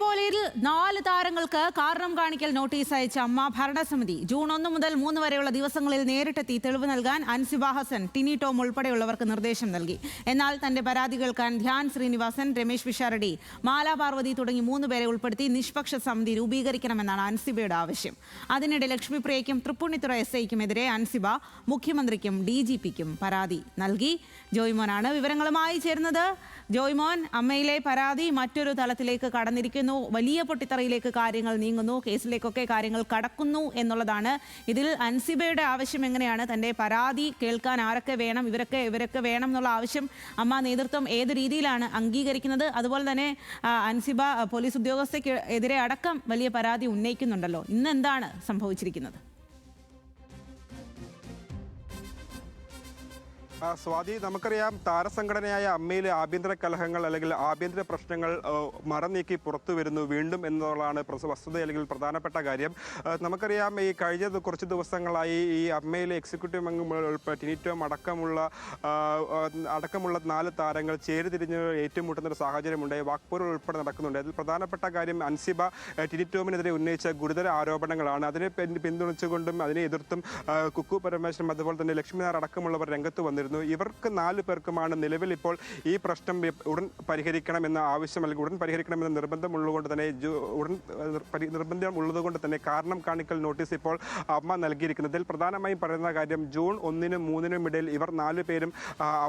തേൽപ്പോലയിൽ 4 താരങ്ങൾക്ക് കാരണം കാണിക്കൽ നോട്ടീസ് അയച്ച അമ്മ ഭരണസമിതി ജൂൺ 1 മുതൽ 3 വരെയുള്ള ദിവസങ്ങളിൽ നേരിട്ടെത്തി തെളിവ് നൽകാൻ അൻസിബ ഹസൻ, ടിനി ടോം ഉൾപ്പെടെയുള്ളവർക്ക് നിർദ്ദേശം നൽകി. എന്നാൽ തന്റെ പരാതി കേൾക്കാൻ ധ്യാൻ ശ്രീനിവാസൻ, രമേശ് പിഷാരടി, മാലാ പാർവതി തുടങ്ങി 3 പേരെ ഉൾപ്പെടുത്തി നിഷ്പക്ഷ സമിതി രൂപീകരിക്കണമെന്നാണ് അൻസിബയുടെ ആവശ്യം. അതിനിടെ ലക്ഷ്മിപ്രിയയ്ക്കും തൃപ്പൂണിത്തുറ SIക്കുമെതിരെ അൻസിബ മുഖ്യമന്ത്രിക്കും DGPക്കും പരാതി നൽകി. ജോയ്മോനാണ് വിവരങ്ങളുമായി ചേരുന്നത്. ജോയ്മോൻ, അമ്മയിലെ പരാതി മറ്റൊരു തലത്തിലേക്ക് കടന്നിരിക്കുന്നു, വലിയ പൊട്ടിത്തെറിയിലേക്ക് കാര്യങ്ങൾ നീങ്ങുന്നു, കേസിലേക്കൊക്കെ കാര്യങ്ങൾ കടക്കുന്നു എന്നുള്ളതാണ്. ഇതിൽ അൻസിബയുടെ ആവശ്യം എങ്ങനെയാണ്? തൻ്റെ പരാതി കേൾക്കാൻ ആരൊക്കെ വേണം, ഇവരൊക്കെ വേണം എന്നുള്ള ആവശ്യം അമ്മ നേതൃത്വം ഏത് രീതിയിലാണ് അംഗീകരിക്കുന്നത്? അതുപോലെ തന്നെ അൻസിബ പോലീസ് ഉദ്യോഗസ്ഥയ്ക്ക് എതിരെ അടക്കം വലിയ പരാതി ഉന്നയിക്കുന്നുണ്ടല്ലോ. ഇന്ന് എന്താണ് സംഭവിച്ചിരിക്കുന്നത്? സ്വാതി, നമുക്കറിയാം താരസംഘടനയായ അമ്മയിലെ ആഭ്യന്തര കലഹങ്ങൾ അല്ലെങ്കിൽ ആഭ്യന്തര പ്രശ്നങ്ങൾ മറനീക്കി പുറത്തു വരുന്നു വീണ്ടും എന്നുള്ളതാണ് വസ്തുത അല്ലെങ്കിൽ പ്രധാനപ്പെട്ട കാര്യം. നമുക്കറിയാം ഈ കഴിഞ്ഞ കുറച്ച് ദിവസങ്ങളായി ഈ അമ്മയിലെ എക്സിക്യൂട്ടീവ് അംഗങ്ങൾ ടിനി ടോം അടക്കമുള്ള 4 താരങ്ങൾ ചേരിതിരിഞ്ഞ് ഏറ്റുമുട്ടുന്ന ഒരു സാഹചര്യമുണ്ടായി. വാക്പോര് ഉൾപ്പെടെ നടക്കുന്നുണ്ട്. അതിൽ പ്രധാനപ്പെട്ട കാര്യം അൻസിബ ടിനി ടോമിനെതിരെ ഉന്നയിച്ച ഗുരുതര ആരോപണങ്ങളാണ്. അതിനെ പിന്തുണച്ചുകൊണ്ടും അതിനെ എതിർത്തും കുക്കു പരമേശ്വരൻ അതുപോലെ തന്നെ ലക്ഷ്മിനാർ അടക്കമുള്ളവർ രംഗത്ത് വന്നിരുന്നു. ഇവർക്ക് 4 പേർക്കുമാണ് നിലവിൽ ഇപ്പോൾ ഈ പ്രശ്നം ഉടൻ പരിഹരിക്കണമെന്ന ആവശ്യം അല്ലെങ്കിൽ ഉടൻ പരിഹരിക്കണമെന്ന നിർബന്ധമുള്ളതുകൊണ്ട് തന്നെ കാരണം കാണിക്കൽ നോട്ടീസ് ഇപ്പോൾ അമ്മ നൽകിയിരിക്കുന്നത്. ഇതിൽ പ്രധാനമായും പറയുന്ന കാര്യം ജൂൺ 1-നും 3-നും ഇടയിൽ ഇവർ 4 പേരും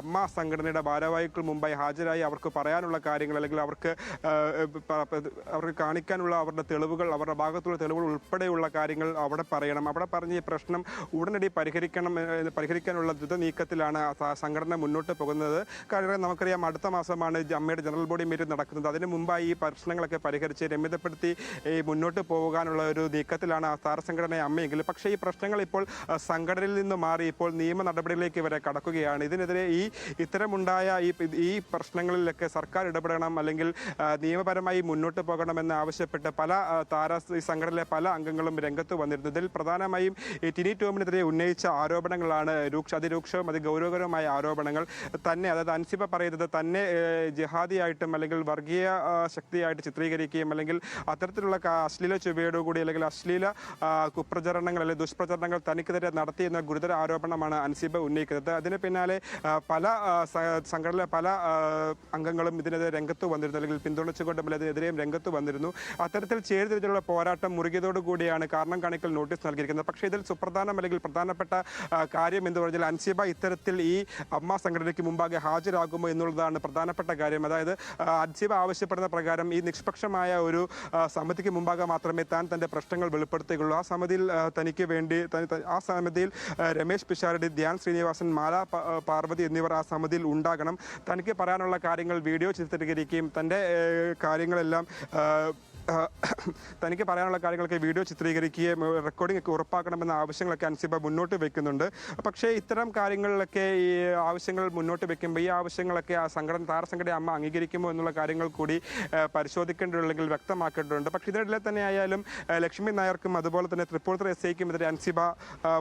അമ്മ സംഘടനയുടെ ഭാരവാഹികൾ മുമ്പായി ഹാജരായി അവർക്ക് പറയാനുള്ള കാര്യങ്ങൾ അല്ലെങ്കിൽ അവർക്ക് കാണിക്കാനുള്ള അവരുടെ തെളിവുകൾ, അവരുടെ ഭാഗത്തുള്ള തെളിവുകൾ ഉൾപ്പെടെയുള്ള കാര്യങ്ങൾ അവിടെ പറയണം. അവിടെ പറഞ്ഞ് ഈ പ്രശ്നം ഉടനടി പരിഹരിക്കാനുള്ള ദ്രുത നീക്കത്തിലാണ് സംഘടന മുന്നോട്ട് പോകുന്നത്. കാരണം നമുക്കറിയാം അടുത്ത മാസമാണ് അമ്മയുടെ ജനറൽ ബോഡി മീറ്റിംഗ് നടക്കുന്നത്. അതിന് മുമ്പായി ഈ പ്രശ്നങ്ങളൊക്കെ പരിഹരിച്ച് രമ്യതപ്പെടുത്തി മുന്നോട്ട് പോകാനുള്ള ഒരു നീക്കത്തിലാണ് താരസംഘടന അമ്മയെങ്കിലും പക്ഷേ ഈ പ്രശ്നങ്ങൾ ഇപ്പോൾ സംഘടനയിൽ നിന്ന് മാറി ഇപ്പോൾ നിയമ നടപടികളിലേക്ക് വരെ കടക്കുകയാണ്. ഇതിനെതിരെ ഇത്തരമുണ്ടായ ഈ പ്രശ്നങ്ങളിലൊക്കെ സർക്കാർ ഇടപെടണം അല്ലെങ്കിൽ നിയമപരമായി മുന്നോട്ട് പോകണമെന്ന് ആവശ്യപ്പെട്ട് ഈ സംഘടനയിലെ പല അംഗങ്ങളും രംഗത്ത് വന്നിരുന്നു. ഇതിൽ പ്രധാനമായും ഈ ടിനി ടോമിനെതിരെ ഉന്നയിച്ച ആരോപണങ്ങളാണ് അതിരൂക്ഷവും ഗൗരവകരമായ ആരോപണങ്ങൾ. തന്നെ അതായത് അൻസിബ പറയുന്നത് തന്നെ ജിഹാദിയായിട്ടും അല്ലെങ്കിൽ വർഗീയ ശക്തിയായിട്ട് ചിത്രീകരിക്കുകയും അല്ലെങ്കിൽ അത്തരത്തിലുള്ള അശ്ലീല ചുവയോടുകൂടി അല്ലെങ്കിൽ അശ്ലീല കുപ്രചരണങ്ങൾ അല്ലെങ്കിൽ ദുഷ്പ്രചരണങ്ങൾ തനിക്കെതിരെ നടത്തിയെന്ന ഗുരുതര ആരോപണമാണ് അൻസിബ ഉന്നയിക്കുന്നത്. അതിന് പിന്നാലെ പല സംഘടനയിലെ പല അംഗങ്ങളും ഇതിനെതിരെ രംഗത്ത് വന്നിരുന്നു അല്ലെങ്കിൽ പിന്തുണച്ചുകൊണ്ടും അതിനെതിരെയും രംഗത്ത് വന്നിരുന്നു. അത്തരത്തിൽ ചേരിതിരിച്ചുള്ള പോരാട്ടം മുറുകിയതോടുകൂടിയാണ് കാരണം കാണിക്കൽ നോട്ടീസ് നൽകിയിരിക്കുന്നത്. പക്ഷേ ഇതിൽ സുപ്രധാനം അല്ലെങ്കിൽ പ്രധാനപ്പെട്ട കാര്യം എന്ന് പറഞ്ഞാൽ അൻസിബ ഇത്തരത്തിൽ ഈ അമ്മ സംഘടനയ്ക്ക് മുമ്പാകെ ഹാജരാകുമോ എന്നുള്ളതാണ് പ്രധാനപ്പെട്ട കാര്യം. അതായത് അൻസിബ ആവശ്യപ്പെടുന്ന പ്രകാരം ഈ നിഷ്പക്ഷമായ ഒരു സമിതിക്ക് മുമ്പാകെ മാത്രമേ തന്റെ പ്രശ്നങ്ങൾ വെളിപ്പെടുത്തുകയുള്ളൂ. ആ സമിതിയിൽ രമേശ് പിഷാരടി, ധ്യാൻ ശ്രീനിവാസൻ, മാലാ പാർവതി എന്നിവർ ആ സമിതിയിൽ ഉണ്ടാകണം. തനിക്ക് പറയാനുള്ള കാര്യങ്ങൾ വീഡിയോ ചിത്രീകരിക്കുകയും തൻ്റെ കാര്യങ്ങളെല്ലാം തനിക്ക് പറയാനുള്ള കാര്യങ്ങളൊക്കെ വീഡിയോ ചിത്രീകരിക്കുകയും റെക്കോർഡിംഗ് ഒക്കെ ഉറപ്പാക്കണമെന്ന ആവശ്യങ്ങളൊക്കെ അൻസിബ മുന്നോട്ട് വെക്കുന്നുണ്ട്. പക്ഷേ ഇത്തരം കാര്യങ്ങളിലൊക്കെ ഈ ആവശ്യങ്ങൾ മുന്നോട്ട് വെക്കുമ്പോൾ ഈ ആവശ്യങ്ങളൊക്കെ ആ താരസംഘടന അമ്മ അംഗീകരിക്കുമോ എന്നുള്ള കാര്യങ്ങൾ കൂടി പരിശോധിക്കേണ്ടതുണ്ടെങ്കിൽ വ്യക്തമാക്കേണ്ടതുണ്ട്. പക്ഷേ ഇതിനിടെ തന്നെ ആയാലും ലക്ഷ്മി നായർക്കും അതുപോലെ തന്നെ തൃപ്പൂണിത്തുറ SIക്കും എതിരെ അൻസിബ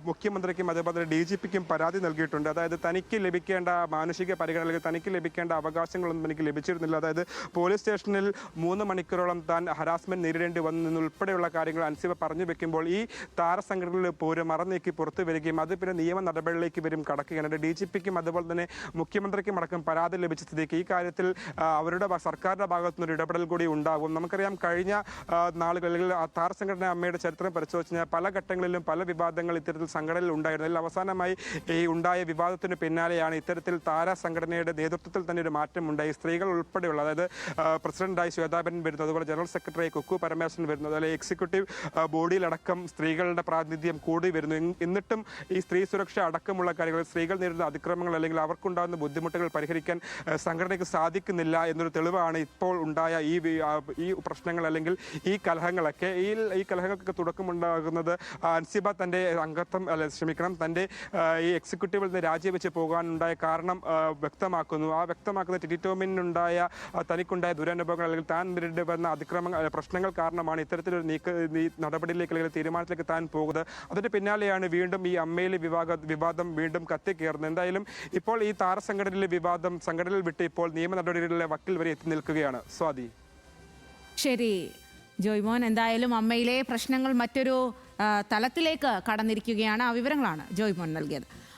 മുഖ്യമന്ത്രിക്കും അതുപോലെ തന്നെ DGPക്കും പരാതി നൽകിയിട്ടുണ്ട്. അതായത് തനിക്ക് ലഭിക്കേണ്ട മാനുഷിക പരിഗണന അല്ലെങ്കിൽ തനിക്ക് ലഭിക്കേണ്ട അവകാശങ്ങളൊന്നും എനിക്ക് ലഭിച്ചിരുന്നില്ല. അതായത് പോലീസ് സ്റ്റേഷനിൽ 3 മണിക്കൂറോളം താൻ ഹരാസ്മെന്റ് നേരിടേണ്ടി വന്നതിനുൾപ്പെടെയുള്ള കാര്യങ്ങൾ അൻസിബ പറഞ്ഞു വെക്കുമ്പോൾ ഈ താരസംഘടനകളിൽ പോരും മറന്നേക്ക് പുറത്തു വരികയും അത് പിന്നെ നിയമ നടപടികളിലേക്ക് വരും കടക്കുകയാണ്. DGPക്കും അതുപോലെ തന്നെ മുഖ്യമന്ത്രിക്കും അടക്കം പരാതി ലഭിച്ച സ്ഥിതിക്ക് ഈ കാര്യത്തിൽ അവരുടെ സർക്കാരിൻ്റെ ഭാഗത്തു നിന്നൊരു ഇടപെടൽ കൂടി ഉണ്ടാകും. നമുക്കറിയാം കഴിഞ്ഞ നാളുകളിൽ താരസംഘടന അമ്മയുടെ ചരിത്രം പരിശോധിച്ചാൽ പല ഘട്ടങ്ങളിലും പല വിവാദങ്ങൾ ഇത്തരത്തിൽ സംഘടനയിൽ ഉണ്ടായിരുന്നു. അതിൽ അവസാനമായി ഈ ഉണ്ടായ വിവാദത്തിന് പിന്നാലെയാണ് ഇത്തരത്തിൽ താരസംഘടനയുടെ നേതൃത്വത്തിൽ തന്നെ ഒരു മാറ്റം ഉണ്ടായി. സ്ത്രീകൾ ഉൾപ്പെടെയുള്ള അതായത് പ്രസിഡന്റായി ശ്വേതാബൻ വരുന്നു, അതുപോലെ ജനറൽ സെക്രട്ടറി കുക്കു പരമേശ്വരൻ വരുന്നു, അതുപോലെ എക്സിക്യൂട്ടീവ് ബോഡിയിലടക്കം സ്ത്രീകളുടെ പ്രാതിനിധ്യം കൂടി വരുന്നു. എന്നിട്ടും ഈ സ്ത്രീ സുരക്ഷ അടക്കമുള്ള കാര്യങ്ങൾ, സ്ത്രീകൾ നേരിടുന്ന അതിക്രമങ്ങൾ അല്ലെങ്കിൽ അവർക്കുണ്ടാകുന്ന ബുദ്ധിമുട്ടുകൾ പരിഹരിക്കാൻ സംഘടനയ്ക്ക് സാധിക്കുന്നില്ല എന്നൊരു തെളിവാണ് ഇപ്പോൾ ഉണ്ടായ ഈ പ്രശ്നങ്ങൾ അല്ലെങ്കിൽ ഈ കലഹങ്ങളൊക്കെ. ഈ കലഹങ്ങൾക്കൊക്കെ തുടക്കമുണ്ടാകുന്നത് അൻസിബ തൻ്റെ തൻ്റെ ഈ എക്സിക്യൂട്ടീവിൽ നിന്ന് രാജിവെച്ച് പോകാനുണ്ടായ കാരണം വ്യക്തമാക്കുന്നു. വ്യക്തമാക്കുന്ന ടിനി ടോമിനുണ്ടായ തനിക്കുണ്ടായ ദുരനുഭവങ്ങൾ അല്ലെങ്കിൽ താൻ നേരിടേണ്ടി വന്ന പ്രശ്നങ്ങൾ കാരണമാണ് ഇത്തരത്തിലൊരു നടപടിയിലേക്ക് അല്ലെങ്കിൽ തീരുമാനത്തിലേക്ക് താൻ പോകുന്നത്. അതിന് പിന്നാലെയാണ് വീണ്ടും ഈ അമ്മയിലെ വിവാദം വീണ്ടും കത്തിക്കയറുന്നത്. എന്തായാലും ഇപ്പോൾ ഈ താരസംഘടനയിലെ വിവാദം സംഘടനയിൽ വിട്ട് ഇപ്പോൾ നിയമ നടപടികളിലെ വക്കിൽ വരെ എത്തി നിൽക്കുകയാണ്. സ്വാതി. ശരി. ജോയ്മോൻ, എന്തായാലും അമ്മയിലെ പ്രശ്നങ്ങൾ മറ്റൊരു തലത്തിലേക്ക് കടന്നിരിക്കുകയാണ്. ആ വിവരങ്ങളാണ് ജോയ്മോൻ നൽകിയത്.